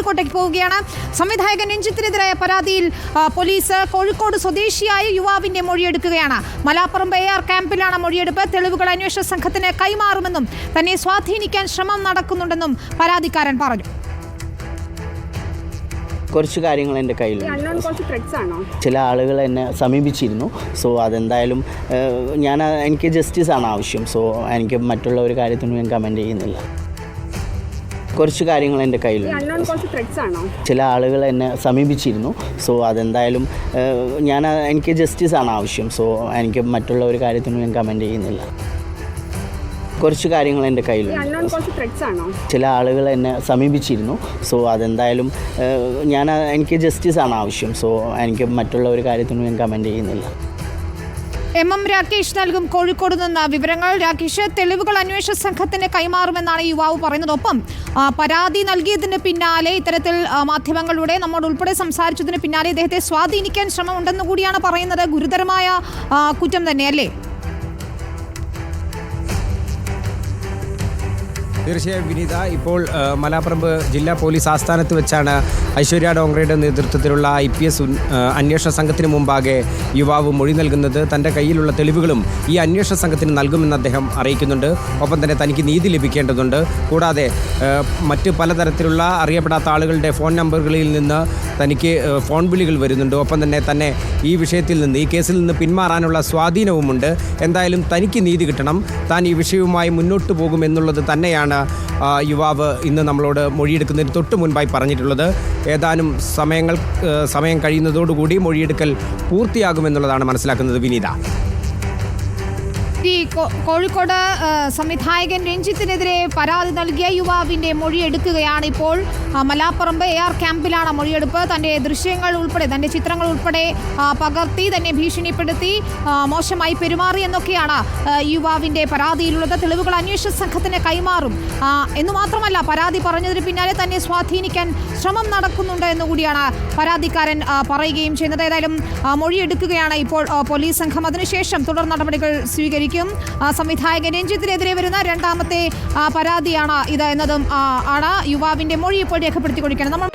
കോഴിക്കോട്ടേക്ക് പോവുകയാണ്. സംവിധായകൻ രഞ്ജിത്തിനെതിരായ പരാതിയിൽ പോലീസ് കോഴിക്കോട് സ്വദേശിയായ യുവാവിന്റെ മൊഴിയെടുക്കുകയാണ്. മലാപ്പറമ്പ് AR ക്യാമ്പിലാണ് മൊഴിയെടുപ്പ്. തെളിവുകൾ അന്വേഷണ സംഘത്തിന് കൈമാറുമെന്നും തന്നെ സ്വാധീനിക്കാൻ ശ്രമം നടക്കുന്നുണ്ടെന്നും പരാതിക്കാരൻ പറഞ്ഞു. കുറച്ച് കാര്യങ്ങൾ എൻ്റെ കയ്യിലുണ്ട്. ചില ആളുകൾ എന്നെ സമീപിച്ചിരുന്നു. സോ അതെന്തായാലും എനിക്ക് ജസ്റ്റിസാണ് ആവശ്യം. സോ എനിക്ക് മറ്റുള്ള ഒരു കാര്യത്തിനും ഞാൻ കമൻറ്റ് ചെയ്യുന്നില്ല. കുറച്ച് കാര്യങ്ങൾ എൻ്റെ കയ്യിലുണ്ട്. ചില ആളുകൾ എന്നെ സമീപിച്ചിരുന്നു. സോ അതെന്തായാലും എനിക്ക് ജസ്റ്റിസാണ് ആവശ്യം. സോ എനിക്ക് മറ്റുള്ള ഒരു കാര്യത്തിനും ഞാൻ കമൻറ്റ് ചെയ്യുന്നില്ല. കുറച്ച് കാര്യങ്ങൾ എൻ്റെ കയ്യിലുണ്ട്. ചില ആളുകൾ എന്നെ സമീപിച്ചിരുന്നു. സോ അതെന്തായാലും എനിക്ക് ജസ്റ്റിസാണ് ആവശ്യം. സോ എനിക്ക് മറ്റുള്ള ഒരു കാര്യത്തിനും ഞാൻ കമൻറ്റ് ചെയ്യുന്നില്ല. MM രാകേഷ് നൽകും കോഴിക്കോട് നിന്ന് വിവരങ്ങൾ. രാകേഷ്, തെളിവുകൾ അന്വേഷണ സംഘത്തിന് കൈമാറുമെന്നാണ് യുവാവ് പറയുന്നത്. ഒപ്പം പരാതി നൽകിയതിന് പിന്നാലെ ഇത്തരത്തിൽ മാധ്യമങ്ങളിലൂടെ നമ്മോട് ഉൾപ്പെടെ സംസാരിച്ചതിന് പിന്നാലെ ഇദ്ദേഹത്തെ സ്വാധീനിക്കാൻ ശ്രമമുണ്ടെന്ന് കൂടിയാണ് പറയുന്നത്. ഗുരുതരമായ കുറ്റം തന്നെയല്ലേ? തീർച്ചയായും വിനീത, ഇപ്പോൾ മലാപ്പറമ്പ് ജില്ലാ പോലീസ് ആസ്ഥാനത്ത് വെച്ചാണ് ഐശ്വര്യ ഡോങ്റയുടെ നേതൃത്വത്തിലുള്ള IPS അന്വേഷണ സംഘത്തിന് മുമ്പാകെ യുവാവ് മൊഴി നൽകുന്നത്. തൻ്റെ കയ്യിലുള്ള തെളിവുകളും ഈ അന്വേഷണ സംഘത്തിന് നൽകുമെന്ന് അദ്ദേഹം അറിയിക്കുന്നുണ്ട്. ഒപ്പം തന്നെ തനിക്ക് നീതി ലഭിക്കേണ്ടതുണ്ട്. കൂടാതെ മറ്റ് പലതരത്തിലുള്ള അറിയപ്പെടാത്ത ആളുകളുടെ ഫോൺ നമ്പറുകളിൽ നിന്ന് തനിക്ക് ഫോൺ വിളികൾ വരുന്നുണ്ട്. ഒപ്പം തന്നെ ഈ വിഷയത്തിൽ നിന്ന്, ഈ കേസിൽ നിന്ന് പിന്മാറാനുള്ള സ്വാധീനവുമുണ്ട്. എന്തായാലും തനിക്ക് നീതി കിട്ടണം, താൻ ഈ വിഷയവുമായി മുന്നോട്ട് പോകുമെന്നുള്ളത് തന്നെയാണ് യുവാവ് ഇന്ന് നമ്മളോട് മൊഴിയെടുക്കുന്നതിന് തൊട്ട് മുൻപായി പറഞ്ഞിട്ടുള്ളത്. ഏതാനും സമയം കഴിയുന്നതോടുകൂടി മൊഴിയെടുക്കൽ പൂർത്തിയാകുമെന്നുള്ളതാണ് മനസ്സിലാക്കുന്നത് വിനീത. കോഴിക്കോട് സംവിധായകൻ രഞ്ജിത്തിനെതിരെ പരാതി നൽകിയ യുവാവിന്റെ മൊഴിയെടുക്കുകയാണ് ഇപ്പോൾ. മലാപ്പറമ്പ് AR ക്യാമ്പിലാണ് മൊഴിയെടുപ്പ്. തന്റെ ദൃശ്യങ്ങൾ ഉൾപ്പെടെ, തന്റെ ചിത്രങ്ങൾ ഉൾപ്പെടെ പകർത്തി തന്നെ ഭീഷണിപ്പെടുത്തി മോശമായി പെരുമാറി എന്നൊക്കെയാണ് യുവാവിന്റെ പരാതിയിലുള്ളത്. തെളിവുകൾ അന്വേഷണ സംഘത്തിന് കൈമാറും എന്നു മാത്രമല്ല, പരാതി പറഞ്ഞതിന് പിന്നാലെ തന്നെ സ്വാധീനിക്കാൻ ശ്രമം നടക്കുന്നുണ്ട് എന്നുകൂടിയാണ് പരാതിക്കാരൻ പറയുകയും ചെയ്യുന്നത്. ഏതായാലും മൊഴിയെടുക്കുകയാണ് ഇപ്പോൾ പോലീസ് സംഘം. അതിനുശേഷം തുടർ നടപടികൾ സ്വീകരിക്കും. സംവിധായകൻ രഞ്ജിത്തിനെതിരെ വരുന്ന രണ്ടാമത്തെ പരാതിയാണ് ഇത് എന്നതും ആണ്. യുവാവിന്റെ മൊഴി ഇപ്പോൾ രേഖപ്പെടുത്തിക്കൊണ്ടിരിക്കുകയാണ്. നമ്മൾ